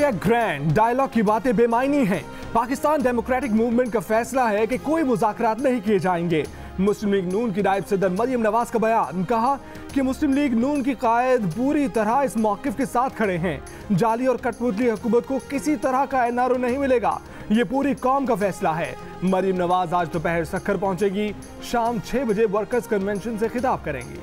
Project grand dialogue की बातें बेमायनी हैं। पाकिस्तान डेमोक्रेटिक मूवमेंट का फैसला है कि कोई मुज़ाकरात नहीं किए जाएंगे। मुस्लिम लीग नून की नायब सदर मरियम नवाज का बयान, कहा कि मुस्लिम लीग नून की कायद पूरी तरह इस मौक़िफ़ के साथ खड़े हैं। जाली और कठपुतली हुकूमत को किसी तरह का एनआरओ नहीं मिलेगा, ये पूरी कौम का फैसला है। मरियम नवाज आज दोपहर सक्खर पहुंचेगी, शाम 6 बजे वर्कर्स कन्वेंशन से खिताब करेंगी।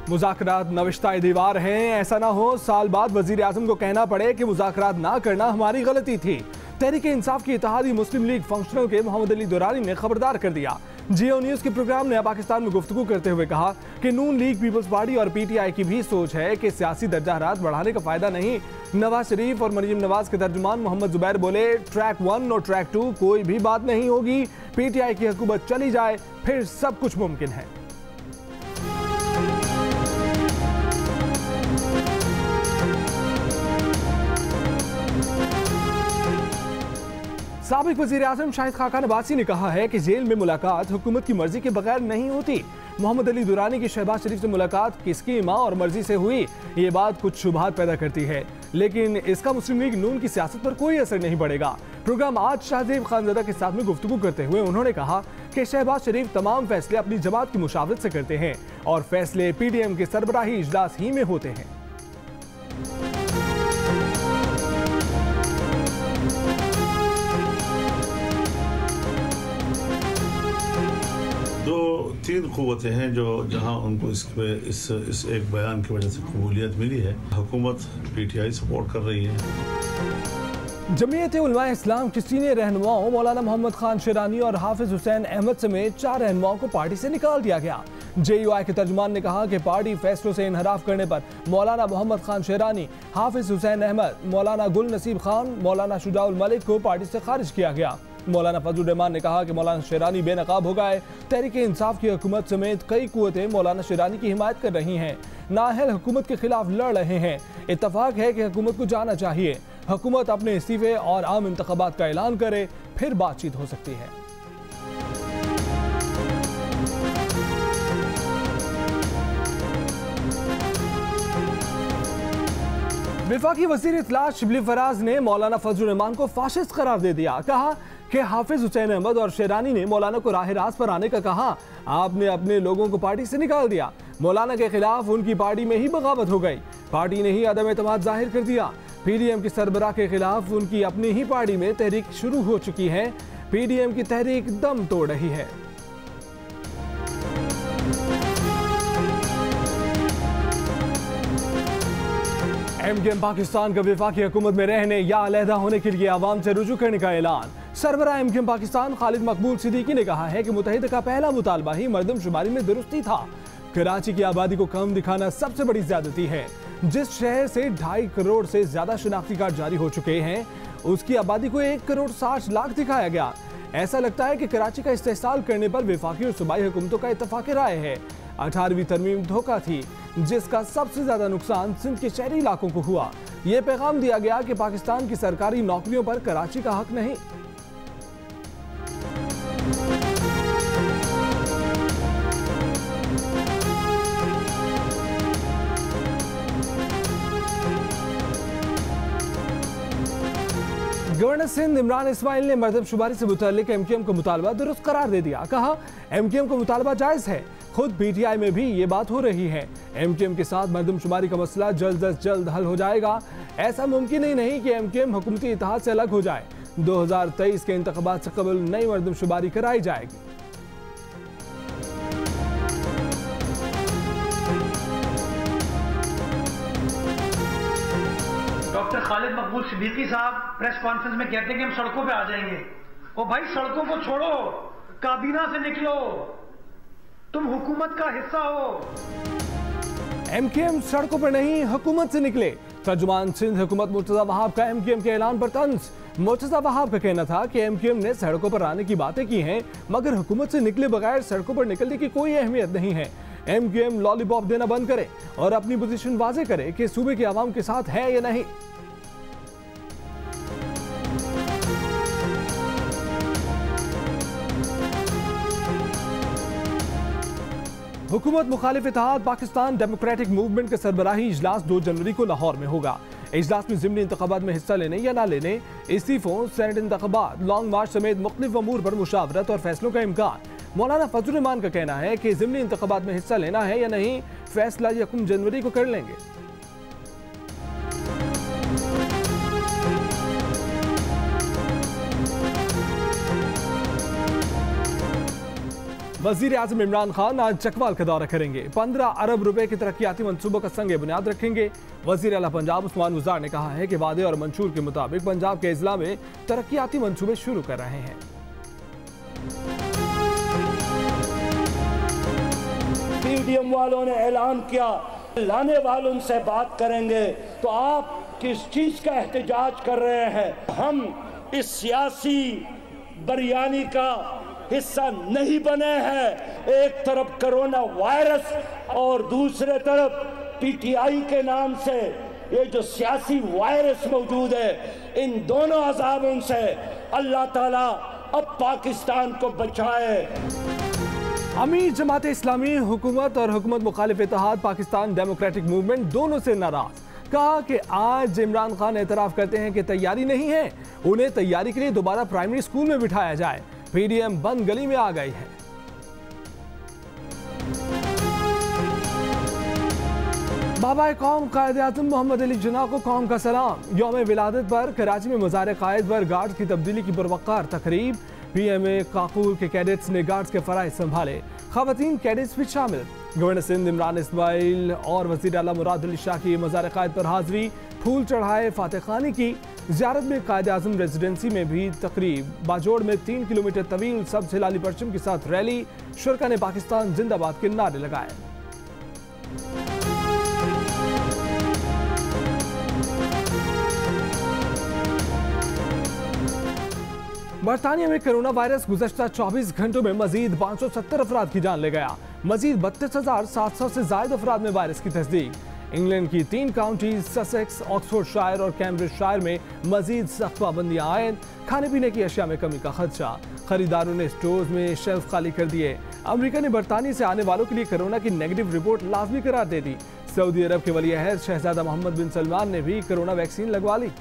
मुज़ाकरात नविश्ता दीवार हैं, ऐसा ना हो साल बाद वजीर आज़म को कहना पड़े कि मुज़ाकरात ना करना हमारी गलती थी। तहरीक इंसाफ की इत्तेहादी मुस्लिम लीग फंक्शनल के मोहम्मद अली दुरानी ने खबरदार कर दिया। जियो न्यूज़ के प्रोग्राम नया पाकिस्तान में गुफ्तगू करते हुए कहा कि नून लीग, पीपल्स पार्टी और पीटीआई की भी सोच है कि सियासी दर्जा हरारत बढ़ाने का फायदा नहीं। नवाज शरीफ और मरियम नवाज के तर्जुमान मोहम्मद जुबैर बोले, ट्रैक 1 और ट्रैक 2 कोई भी बात नहीं होगी, पीटीआई की हुकूमत चली जाए फिर सब कुछ मुमकिन है। साबिक वज़ीर आज़म शाहिद खाकान अब्बासी ने कहा है कि जेल में मुलाकात हुकूमत की मर्जी के बगैर नहीं होती। मोहम्मद अली दुरानी की शहबाज शरीफ से मुलाकात किसकी मां और मर्जी से हुई, ये बात कुछ शुबहात पैदा करती है, लेकिन इसका मुस्लिम लीग नून की सियासत पर कोई असर नहीं पड़ेगा। प्रोग्राम आज शाहजेब खानज़ादा के साथ में गुफ्तगू करते हुए उन्होंने कहा कि शहबाज शरीफ तमाम फैसले अपनी जमात की मुशावरत से करते हैं और फैसले पीडीएम के सरबराही इजलास ही में होते हैं। दो तीन क़ुव्वतें हैं जो जहां उनको इस एक बयान की वजह से कबूलियत मिली है। हुकूमत पीटीआई सपोर्ट कर रही है। जमीयत उलमा इस्लाम के सीनियर रहनुमाओं मौलाना मोहम्मद खान शेरानी और हाफिज हुसैन अहमद समेत 4 रहनुमाओं को पार्टी से निकाल दिया गया। जेयूआई के तर्जुमान ने कहा कि पार्टी फैसलों से इनहराफ करने पर मौलाना मोहम्मद खान शेरानी, हाफिज हुसैन अहमद, मौलाना गुल नसीब खान, मौलाना शुजाउल मलिक को पार्टी से खारिज किया गया। मौलाना फजलुर रहमान ने कहा कि मौलाना शेरानी बेनकाब हो गए। तहरीक इंसाफ की हुकूमत समेत कई कुव्वतें मौलाना शेरानी की हिमायत कर रही हैं, नाअहल हुकूमत के खिलाफ लड़ रहे हैं। इत्तफाक है कि हुकूमत को जाना चाहिए, हुकूमत अपने इस्तीफे और आम इंतखाबात का ऐलान करे, फिर बातचीत हो सकती है। वफाकी वज़ीर इत्तला शिबली फराज ने मौलाना फजलुर रहमान को फाशिस्ट करार दे दिया। कहा कि हाफिज हुसैन अहमद और शेरानी ने मौलाना को राह रास्त पर आने का कहा, आपने अपने लोगों को पार्टी से निकाल दिया। मौलाना के खिलाफ उनकी पार्टी में ही बगावत हो गई, पार्टी ने ही अदम एतमाद जाहिर कर दिया। पीडीएम के सरबराह के खिलाफ उनकी अपनी ही पार्टी में तहरीक शुरू हो चुकी है। पीडीएम की तहरीक दम तोड़ रही है। एमकेएम पाकिस्तान का वफाकी हुकूमत में रहने या अलहदा होने के लिए आवाम से रुजू करने का ऐलान। सरबराह एमकेएम पाकिस्तान खालिद मकबूल सिद्दीकी ने कहा है कि मुत्तहिदा का पहला मुतालबा ही मरदमशुमारी में दुरुस्ती था। कराची की आबादी को कम दिखाना सबसे बड़ी ज्यादती है। जिस शहर से 2.5 करोड़ से ज्यादा शनाख्ती कार्ड जारी हो चुके हैं, उसकी आबादी को 1 करोड़ 60 लाख दिखाया गया। ऐसा लगता है कि कराची का इस्तेहसाल करने पर वफाकी और सूबाई हुकूमतों का इत्तफाक राय है। 18वीं तरमीम धोखा थी, जिसका सबसे ज्यादा नुकसान सिंध के शहरी इलाकों को हुआ। यह पैगाम दिया गया कि पाकिस्तान की सरकारी नौकरियों पर कराची का हक नहीं। गवर्नर सिंध इमरान इस्माइल ने मरदमशुमारी से मुतल्लिक एमकेएम का मुतालबा दुरुस्त करार दे दिया। कहा, एमकेएम का मुतालबा जायज है, खुद पीटीआई में भी ये बात हो रही है। एमकेएम के साथ मरदमशुमारी का मसला जल्द अज जल्द हल हो जाएगा। ऐसा मुमकिन ही नहीं कि एमकेएम हुकूमती इत्तेहाद से अलग हो जाए। 2023 के इंतखाबात से कबल नई मरदमशुमारी कराई जाएगी। डॉक्टर खालिद मकबूल सिद्दीकी साहब प्रेस कॉन्फ्रेंस में कहते हैं कि हम सड़कों पे आ जाएंगे। ओ भाई, सड़कों को छोड़ो, काबीना से निकलो, तुम हुकूमत का हिस्सा हो। एमकेएम सड़कों पर नहीं, हुकूमत से निकले। तर्जुमान सिंध हुकूमत मुर्तजा वहाब का एमकेएम के ऐलान पर तंज। मुर्तजा वहाब का कहना था कि एमकेएम ने सड़कों पर आने की बातें की हैं, मगर हुकूमत से निकले बगैर सड़कों पर निकलने की कोई अहमियत नहीं है। एमकेएम लॉलीपॉप देना बंद करे और अपनी पोजीशन वाजे करे कि सूबे के आवाम के साथ है या नहीं। हुकूमत मुखालिफ इत्तेहाद पाकिस्तान डेमोक्रेटिक मूवमेंट का सरबराही इजलास 2 जनवरी को लाहौर में होगा। इजलास में ज़िमनी इंतखाबात में हिस्सा लेने या ना लेने, इस्तीफों, सेनेट इंतखाबात, लॉन्ग मार्च समेत मुख्तलिफ अमूर पर मुशावरत और फैसलों का इम्कान। मौलाना फजल रहमान का कहना है कि ज़िमनी इंतखाबात में हिस्सा लेना है या नहीं, फैसला 1 जनवरी को कर लेंगे। वजीर आज़म इमरान खान आज चकवाल का दौरा करेंगे। 15 अरब रुपए के तरक्याती मंसूबों का संग बुनियाद रखेंगे। वजीर आला पंजाब उस्मान गुजार ने कहा है कि वादे और मंशूर के मुताबिक पंजाब के अजला में तरक्याती मंसूबे शुरू कर रहे हैं। पीडीएम वालों ने ऐलान किया, लाने वालों से बात करेंगे, तो आप किस चीज का एहतजाज कर रहे हैं? हम इस सियासी बिरयानी का हिस्सा नहीं बने हैं। एक तरफ कोरोना वायरस और दूसरे तरफ पीटीआई के नाम से ये जो सियासी वायरस मौजूद है, इन दोनों अज़ाबों से अल्लाह ताला अब पाकिस्तान को बचाए। अमीर जमात इस्लामी हुकूमत और हुकूमत मुखालिफ इत्तेहाद पाकिस्तान डेमोक्रेटिक मूवमेंट दोनों से नाराज। कहा कि आज इमरान खान एतराफ़ करते हैं कि तैयारी नहीं है, उन्हें तैयारी के लिए दोबारा प्राइमरी स्कूल में बिठाया जाए। पीडीएम बंद गली में आ गई है। बाबा कौम कायद-ए-आज़म मोहम्मद अली जिन्ना को कौम का सलाम। यौम विलादत पर कराची में मज़ार कायद पर गार्ड्स की तब्दीली की पुरवक़्कार तकरीब। पीएमए काकूर के कैडेट्स ने गार्ड्स के फराइज़ संभाले, ख़वातीन कैडेट्स भी शामिल। गवर्नर सिंध इमरान इस्माइल और वज़ीर आला मुराद अली शाह की मज़ार कायद पर हाज़री, फूल चढ़ाए, फातह खानी की। ज़ियारत में कायद-ए-आज़म रेजिडेंसी में भी तकरीब। बाजोड़ में 3 किलोमीटर तवील सब्ज़ हिलाली परचम के साथ रैली। शुरका ने पाकिस्तान जिंदाबाद के नारे लगाए। बरतानिया में कोरोना वायरस गुज़श्ता 24 घंटों में मजीद 570 अफराद की जान ले गया। मजीद 32,700 से ज़ायद अफराद में वायरस की तस्दीक। इंग्लैंड की 3 काउंटीज ससेक्स, ऑक्सफोर्डशायर और कैम्ब्रिजशायर में मजीद सख्त पाबंदियां आयद। खाने पीने की अशिया में कमी का खदशा। खरीदारों ने स्टोर्स में शेल्फ खाली कर दिए। अमेरिका ने बरतानिया से आने वालों के लिए कोरोना की नेगेटिव रिपोर्ट लाजमी करार दे दी। सऊदी अरब के वली अहद शहजादा मोहम्मद बिन सलमान ने भी कोरोना वैक्सीन लगवा ली।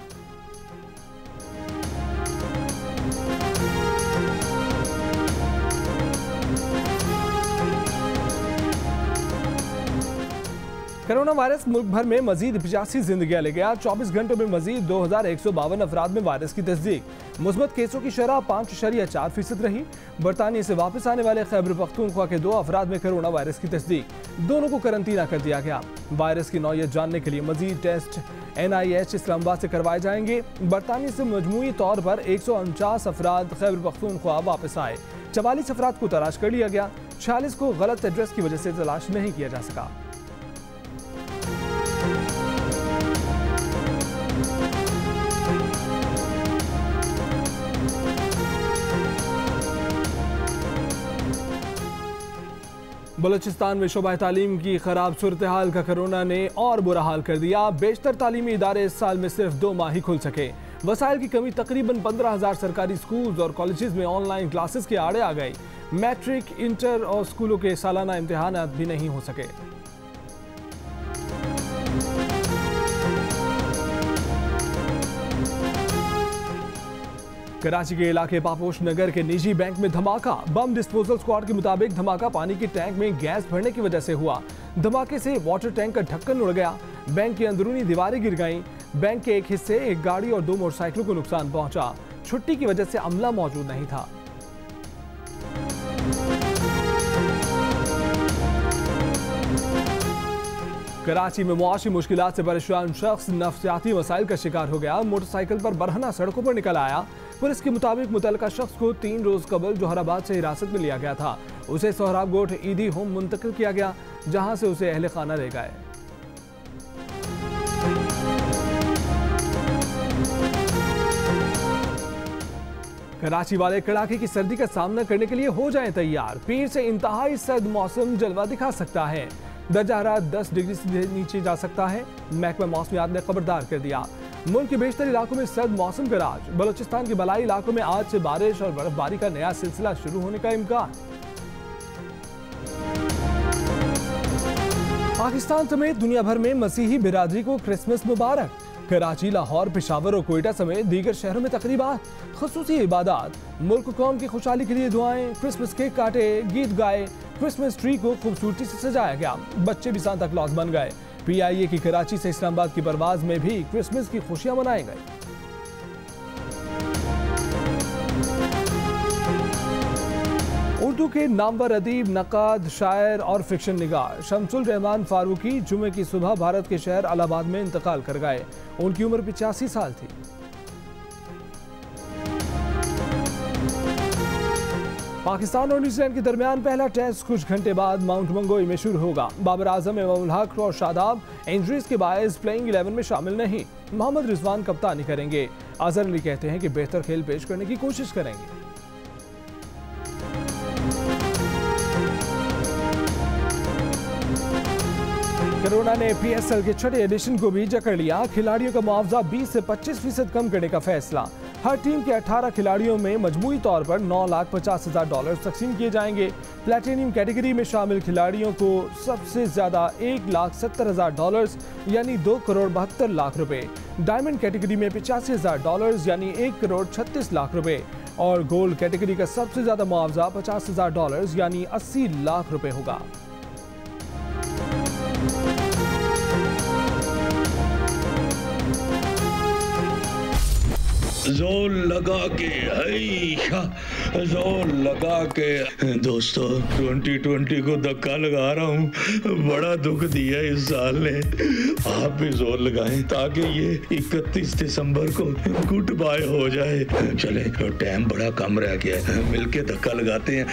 कोरोना वायरस मुल्क भर में मजीद 85 जिंदगियां ले गया। 24 घंटों में मजीद 2152 अफराद में वायरस की तस्दीक। मुस्बत केसों की शरह 5.4% रही। बरतानिया से वापस आने वाले खैबर पख्तूनख्वा के 2 अफराद में कोरोना वायरस की तस्दीक। दोनों को करंतना कर दिया गया। वायरस की नौयत जानने के लिए मजीद टेस्ट NIH इस्लामाबाद से करवाए जाएंगे। बरतानिया से मजमूई तौर पर 149 अफराद खैबर पख्तूनख्वा वापस आए। 44 अफराद को तलाश कर लिया गया। 46 को गलत एड्रेस की वजह से तलाश नहीं किया जा सका। बलूचिस्तान में शोबा तालीम की खराब सूरत हाल का कोरोना ने और बुरा हाल कर दिया। बेशतर तालीमी इदारे इस साल में सिर्फ 2 माह ही खुल सके। वसाइल की कमी तकरीबन 15,000 सरकारी स्कूल्स और कॉलेजेस में ऑनलाइन क्लासेस के आड़े आ गई। मैट्रिक, इंटर और स्कूलों के सालाना इम्तिहानात भी नहीं हो सके। कराची के इलाके पापोश नगर के निजी बैंक में धमाका। बम डिस्पोजल स्क्वाड के मुताबिक धमाका पानी के टैंक में गैस भरने की वजह से हुआ। धमाके से वाटर टैंक का ढक्कन उड़ गया। बैंक की अंदरूनी दीवारें गिर गईं। बैंक के एक हिस्से, एक गाड़ी और 2 मोटरसाइकिलों को नुकसान पहुंचा। छुट्टी की वजह से अमला मौजूद नहीं था। कराची में मुआशी मुश्किलात से परेशान शख्स नफ्सियाती मसाइल का शिकार हो गया। मोटरसाइकिल पर बरहना सड़कों पर निकल आया। पुलिस के मुताबिक मुतल्लिका शख्स को 3 रोज कबल जोहराबाद से हिरासत में लिया गया था। उसे सोहराब गोट ईदी होम मुंतकिल किया गया, जहां से उसे अहले खाना ले गए। कराची वाले कड़ाके की सर्दी का सामना करने के लिए हो जाएं तैयार। पीर से इंतहाई सर्द मौसम जलवा दिखा सकता है। दर्जा हरारत 10 डिग्री से नीचे जा सकता है। महकमा मौसमियात ने खबरदार कर दिया। मुल्क के बेशतर इलाकों में सर्द मौसम का राज। बलूचिस्तान के बलाई इलाकों में आज से बारिश और बर्फबारी का नया सिलसिला शुरू होने का इम्कान। पाकिस्तान समेत दुनिया भर में मसीही बिरादरी को क्रिसमस मुबारक। कराची, लाहौर, पेशावर और कोयटा समेत दीगर शहरों में तकरीबात, खुसूसी इबादत, मुल्क कौम की खुशहाली के लिए दुआएं, क्रिसमस केक काटे, गीत गाए, क्रिसमस ट्री को खूबसूरती से सजाया गया। बच्चे भी सांता क्लॉज बन गए। PIA की कराची से इस्लामाबाद की परवाज में भी क्रिसमस की खुशियां मनाई गई। उर्दू के नामवर अदीब, नक़ाद, शायर और फिक्शन निगार शमसुल रहमान फारूकी जुमे की सुबह भारत के शहर इलाहाबाद में इंतकाल कर गए। उनकी उम्र 85 साल थी। पाकिस्तान और न्यूजीलैंड के दरमियान पहला टेस्ट कुछ घंटे बाद माउंट मंगोई में शुरू होगा। बाबर आजम, इमामुल हक और शादाब इंजरीज के बायस प्लेइंग 11 में शामिल नहीं। मोहम्मद रिजवान कप्तानी करेंगे। अजहर अली कहते हैं कि बेहतर खेल पेश करने की कोशिश करेंगे। कोरोना ने PSL के छठे एडिशन को भी जकड़ लिया। खिलाड़ियों का मुआवजा 20 से 25% कम करने का फैसला। हर टीम के 18 खिलाड़ियों में मजमूई तौर पर $9,50,000 तकसीम किए जाएंगे। प्लेटिनियम कैटेगरी में शामिल खिलाड़ियों को सबसे ज्यादा $1,70,000 यानी 2,72,00,000 रुपए, डायमंड कैटेगरी में $85,000 यानी 1,36,00,000 रुपए और गोल्ड कैटेगरी का सबसे ज्यादा मुआवजा $50,000 यानी 80 लाख रुपए होगा। जोर लगा के जोर लगा के दोस्तों 2020 को धक्का लगा रहा हूँ। बड़ा दुख दिया इस साल ने। आप भी जोर लगाएं ताकि ये 31 दिसंबर को गुड बाय हो जाए। चले, टाइम बड़ा कम रह गया है, मिलके धक्का लगाते हैं।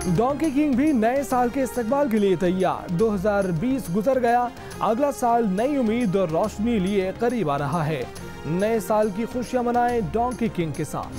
डोंकी किंग भी नए साल के इस्तकबाल के लिए तैयार। 2020 गुजर गया, अगला साल नई उम्मीद और रोशनी लिए करीब आ रहा है। नए साल की खुशियां मनाएं डोंकी किंग के साथ।